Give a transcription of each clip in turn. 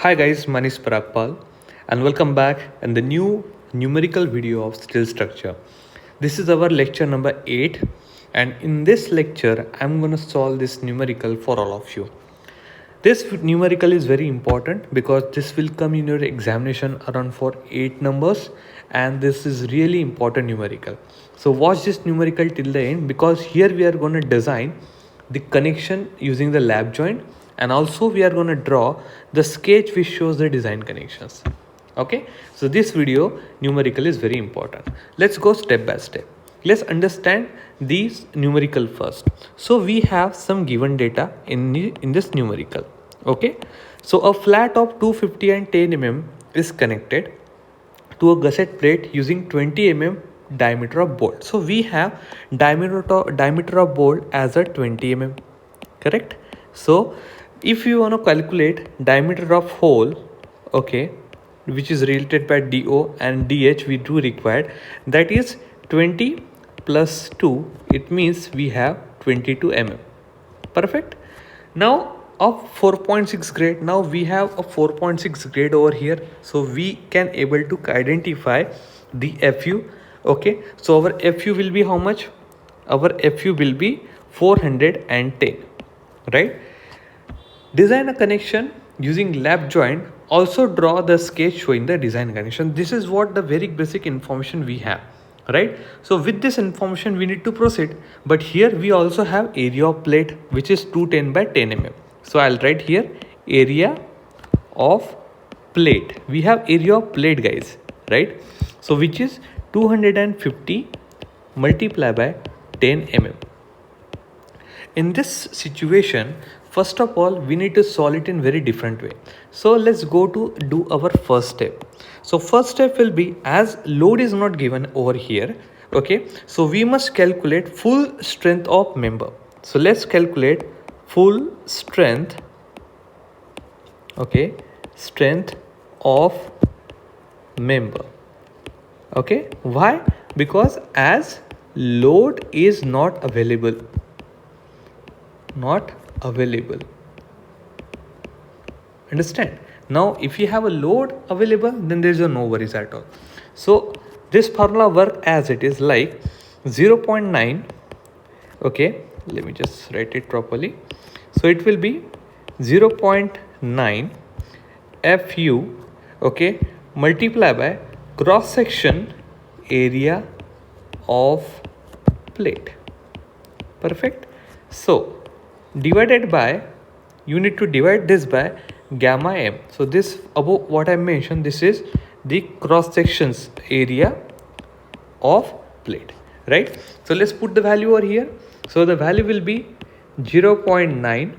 Hi guys, my name is Paragpal and welcome back in the new numerical video of steel structure. This is our lecture number 8 and in this lecture I'm going to solve this numerical for all of you. This numerical is very important because this will come in your examination around for 8 numbers and this is really important numerical. So watch this numerical till the end because here we are going to design the connection using the lap joint and also we are going to draw the sketch which shows the design connections. Okay, so this video numerical is very important. Let's go step by step. Let's understand these numerical first. So we have some given data in this numerical. Okay, so a flat of 250 and 10 mm is connected to a gusset plate using 20 mm diameter of bolt. So we have diameter of bolt as a 20 mm, correct? So if you want to calculate diameter of hole, okay, which is related by DO and DH we do required, that is 20 plus 2, it means we have 22 mm. Perfect. Now of 4.6 grade, now we have a 4.6 grade over here, so we can able to identify the FU. Okay, so our FU will be how much? Our FU will be 410, right? Design a connection using lap joint. Also draw the sketch showing the design connection. This is what the very basic information we have, right? So with this information we need to proceed, but here we also have area of plate which is 210 by 10 mm. So I'll write here area of plate. We have area of plate, guys, right? So which is 250 multiplied by 10 mm. In this situation, first of all, we need to solve it in very different way. So let's go to do our first step. So first step will be, as load is not given over here, okay, so we must calculate full strength of member. So let's calculate full strength, okay, strength of member. Okay, why? Because as load is not available, understand? Now if you have a load available, then there is no worries at all. So this formula work as it is, like 0.9, okay, let me just write it properly. So it will be 0.9 FU, okay, multiply by cross section area of plate. Perfect. So divided by, you need to divide this by gamma m. So this above what I mentioned, this is the cross sections area of plate, right? So let's put the value over here. So the value will be 0.9,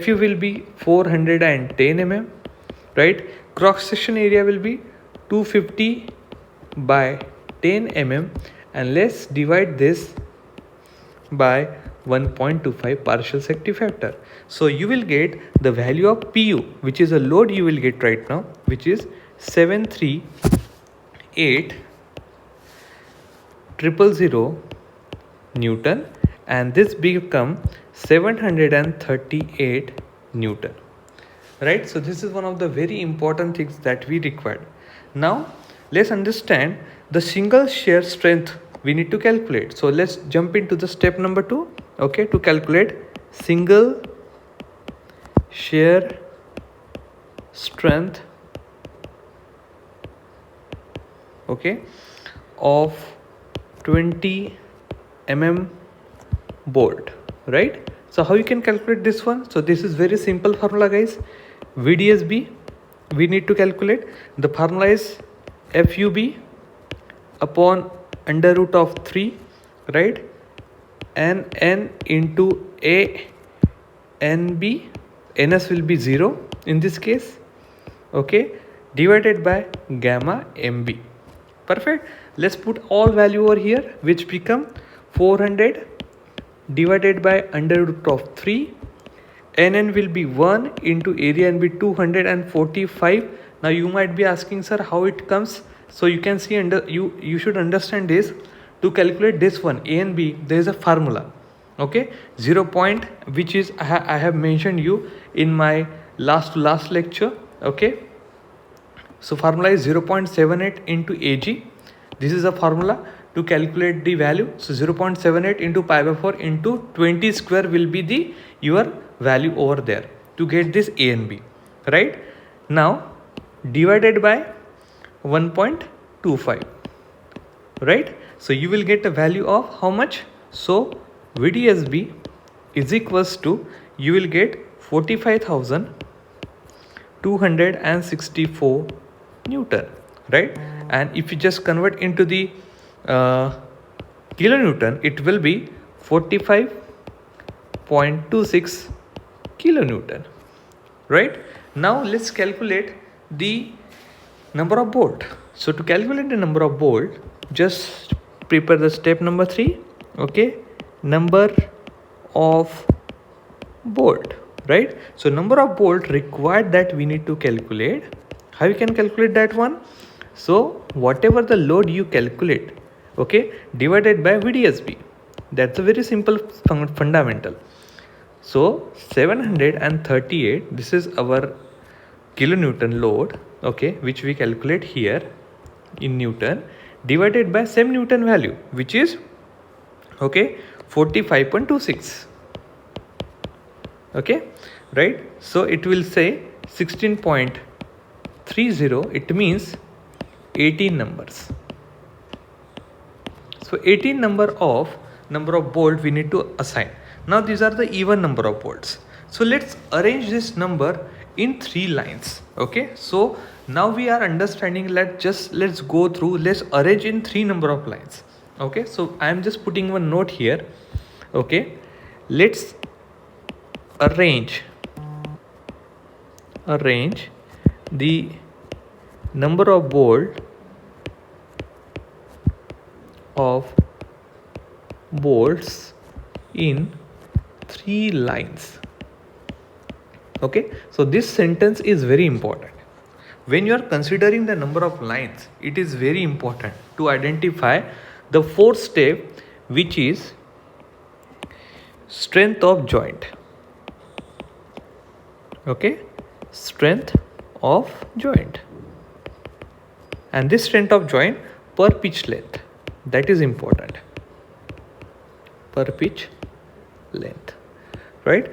FU will be 410 mm, right? Cross section area will be 250 by 10 mm, and let's divide this by 1.25 partial safety factor. So you will get the value of PU, which is a load you will get right now, which is 738,000 Newton, and this become 738 Newton, right? So this is one of the very important things that we required. Now let's understand the single shear strength we need to calculate. So let's jump into the step number 2, okay, to calculate single shear strength, okay, of 20 mm bolt, right? So how you can calculate this one? So this is very simple formula, guys. VDSB we need to calculate. The formula is FUB upon under root of 3, right, and n into a nb, ns will be 0 in this case, okay, divided by gamma mb. Perfect. Let's put all value over here, which become 400 divided by under root of 3, nn will be 1 into area and be 245. Now you might be asking, sir, how it comes? So you can see under you should understand this. To calculate this one, a and b, there is a formula, okay, 0 point, which is I have mentioned you in my last lecture, Okay, so formula is 0.78 into Ag. This is a formula to calculate the value. So 0.78 into pi by 4 into 20 square will be the your value over there to get this A and B, right? Now divided by 1.25, right? So you will get a value of how much? So VDSB is equals to, you will get 45,264 Newton, right? And if you just convert into the kilonewton, it will be 45.26 kilonewton, right? Now let's calculate the number of bolt. So to calculate the number of bolt, just prepare the step number 3. Okay, number of bolt, right? So number of bolt required that we need to calculate. How you can calculate that one? So whatever the load you calculate, okay, divided by VDSB. That's a very simple fundamental. So 738, this is our kilonewton load, okay, which we calculate here in Newton, divided by same Newton value, which is, okay, 45.26. Okay, right? So it will say 16.30. It means 18 numbers. So 18 number of bolt we need to assign. Now these are the even number of bolts. So let's arrange this number in 3 lines. Okay, so now we are understanding. Let's go through. Let's arrange in 3 number of lines. Okay, so I am just putting one note here. Okay, let's arrange the number of bolts in 3 lines. Okay, so this sentence is very important. When you are considering the number of lines, it is very important to identify the 4th step, which is strength of joint. Okay, strength of joint, and this strength of joint per pitch length, that is important, per pitch length, right?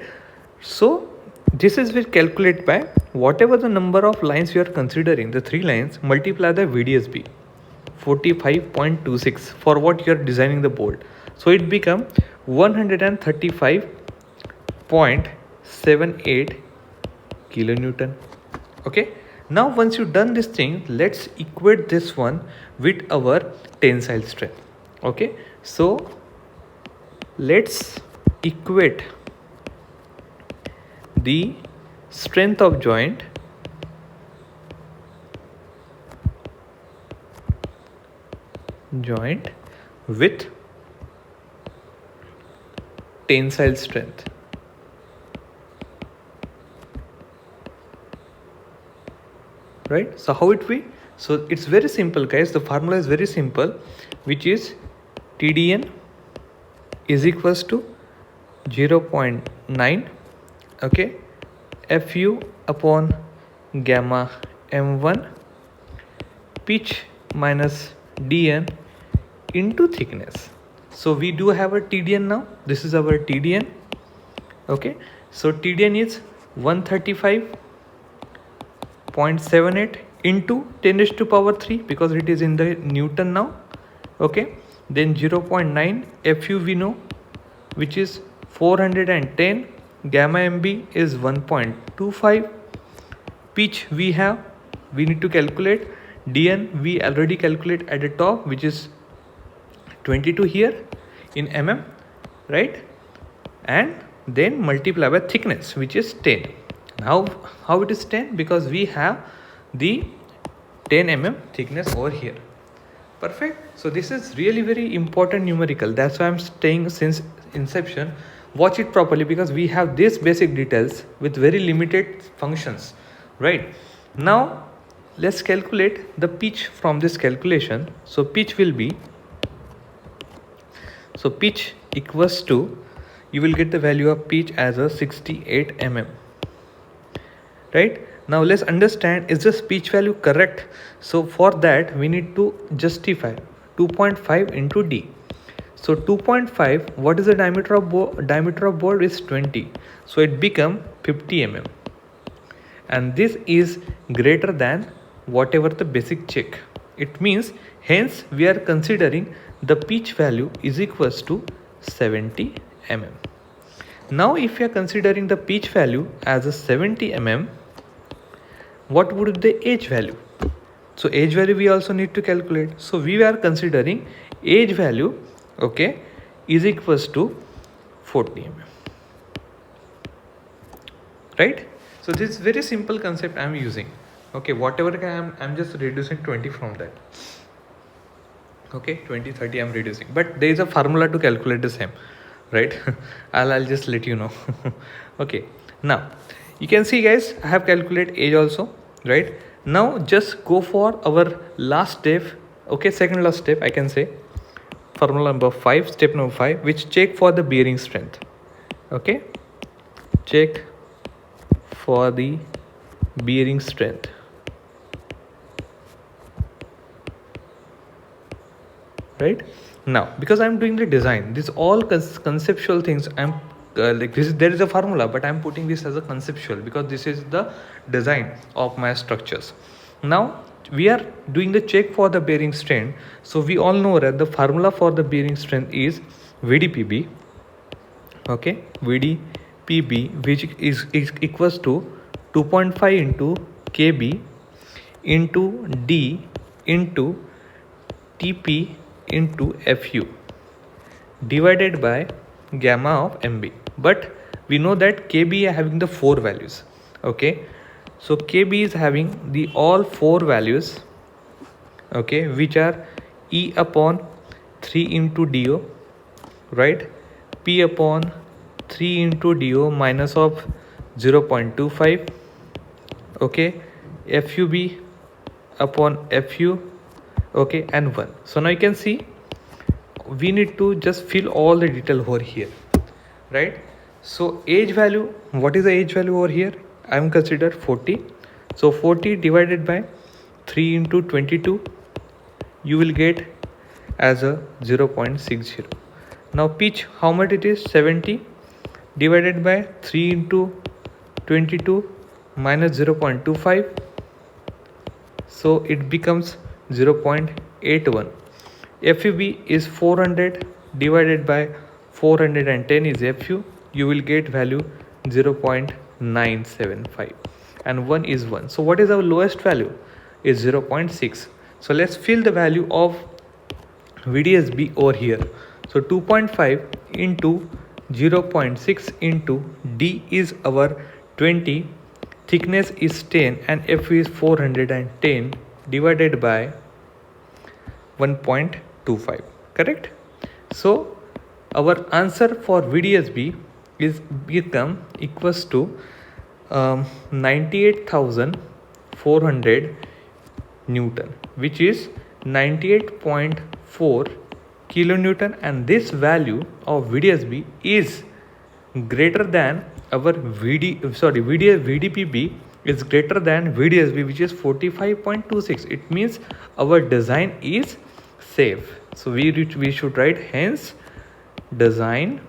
So this is will calculate by whatever the number of lines you are considering, the 3 lines, multiply the VDSB 45.26 for what you are designing the bolt. So it become 135.78 kilonewton. Okay, now once you done this thing, let's equate this one with our tensile strength. Okay, so let's equate the strength of joint with tensile strength. Right, so how it be? So it's very simple, guys. The formula is very simple, which is TDN is equals to 0.9, okay, FU upon gamma M1 pitch minus DN into thickness. So we do have a TDN now. This is our TDN. Okay, so TDN is 135.78 into 10 raised to power 3 because it is in the Newton now. Okay, then 0.9 FU we know, which is 410. Gamma MB is 1.25. Pitch we need to calculate. DN we already calculate at the top, which is 22 here in mm, right? And then multiply by thickness, which is 10. Now how it is 10? Because we have the 10 mm thickness over here. Perfect. So this is really very important numerical. That's why I'm staying since inception. Watch it properly because we have these basic details with very limited functions, right? Now let's calculate the pitch from this calculation. So pitch will be, so pitch equals to, you will get the value of pitch as a 68 mm, right? Now let's understand, is the pitch value correct? So for that we need to justify 2.5 into D. So 2.5, what is the diameter of board? Diameter of board is 20. So it become 50 mm. And this is greater than whatever the basic check. It means, hence we are considering the pitch value is equals to 70 mm. Now if we are considering the pitch value as a 70 mm, what would be the edge value? So edge value we also need to calculate. So we are considering edge value, okay, is equals to 40 mm. Right? So this is very simple concept I am using. Okay, whatever I'm just reducing 20 from that. Okay, 20, 30 I'm reducing. But there is a formula to calculate the same. Right? I'll just let you know. Okay, now you can see guys, I have calculated age also. Right? Now just go for our last step. Okay, second last step I can say. Formula number 5, step number 5, which check for the bearing strength. Okay, check for the bearing strength. Right? Now because I'm doing the design, this all conceptual things, I'm like this, there is a formula, but I'm putting this as a conceptual because this is the design of my structures. Now we are doing the check for the bearing strength. So we all know that the formula for the bearing strength is VDPB. Okay, VDPB, which is equals to 2.5 into KB into D into TP into FU divided by gamma of MB. But we know that KB is having the 4 values. Okay, so KB is having the all 4 values, okay, which are E upon 3 into DO, right, P upon 3 into DO minus of 0.25, okay, FUB upon FU, okay, and 1. So now you can see we need to just fill all the detail over here, right? So age value, what is the age value over here? I am considered 40. So 40 divided by 3 into 22, you will get as a 0.60. Now pitch, how much it is? 70 divided by 3 into 22 minus 0.25. So it becomes 0.81. FUB is 400 divided by 410 is FU. You will get value 0.975 and 1 is 1. So what is our lowest value? Is 0.6. So let's fill the value of VDSB over here. So 2.5 into 0.6 into D is our 20, thickness is 10 and FU is 410 divided by 1.25. Correct? So our answer for VDSB is become equals to 98,400 Newton, which is 98.4 kilonewton, and this value of VDSB is greater than our VDPB is greater than VDSB, which is 45.26. It means our design is safe. So we should write, hence design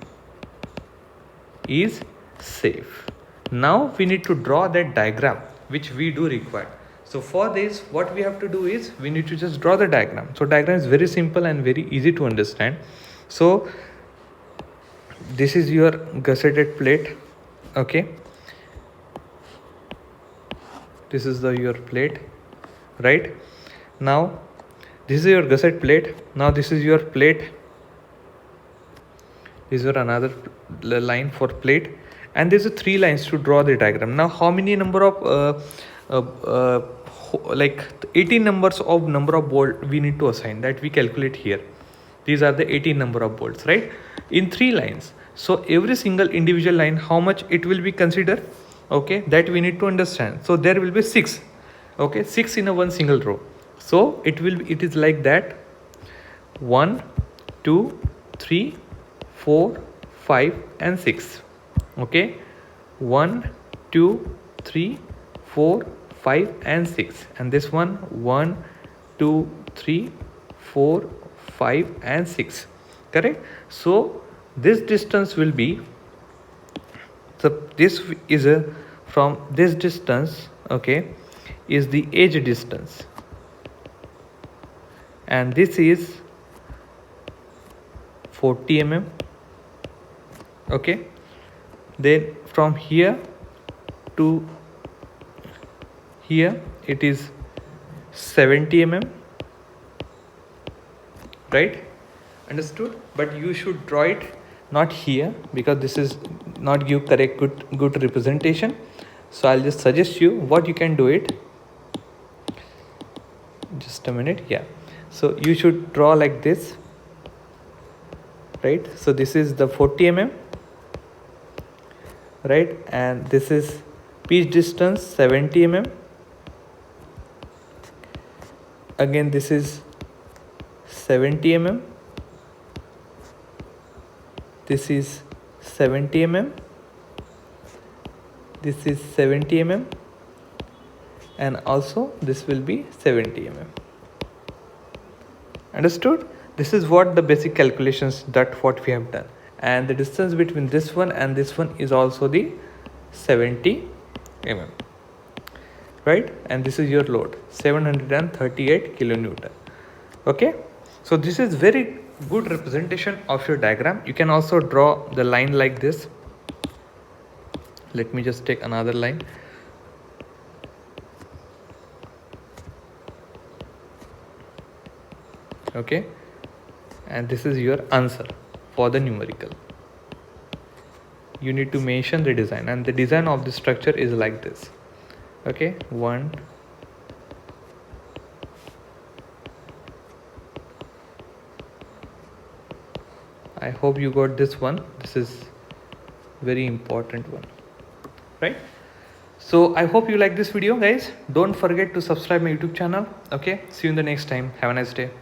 is safe. Now we need to draw that diagram, which we do require. So for this, what we have to do is we need to just draw the diagram. So diagram is very simple and very easy to understand. So this is your gusseted plate. Okay, this is your plate, right? Now this is your gusset plate. Now this is your plate. This is your another line for plate, and there's 3 lines to draw the diagram. Now how many number of like 18 numbers of number of bolt we need to assign, that we calculate here. These are the 18 number of bolts, right, in 3 lines. So every single individual line, how much it will be considered, okay, that we need to understand. So there will be 6, okay, 6 in a one single row. So it is like that: 1 2 3 4 5 and 6. Okay, 1 2 3 4, 5 and 6, and this one 1, 2, 3, 4, 5 and 6, correct? So this distance will be, so this is a, from this distance, okay, is the edge distance, and this is 40 mm, okay. Then from here to here it is 70 mm, right? Understood? But you should draw it not here, because this is not give correct good representation. So I'll just suggest you what you can do it. Just a minute. Yeah, so you should draw like this, right? So this is the 40 mm, right? And this is pitch distance 70 mm. Again this is 70 mm, this is 70 mm, this is 70 mm, and also this will be 70 mm. Understood? This is what the basic calculations that what we have done, and the distance between this one and this one is also the 70 mm, right? And this is your load 738 kilonewton. Okay, so this is very good representation of your diagram. You can also draw the line like this. Let me just take another line. Okay, and this is your answer for the numerical. You need to mention the design, and the design of the structure is like this. Okay, one, I hope you got this one. This is very important one, right? So I hope you like this video, guys. Don't forget to subscribe my YouTube channel. Okay, see you in the next time. Have a nice day.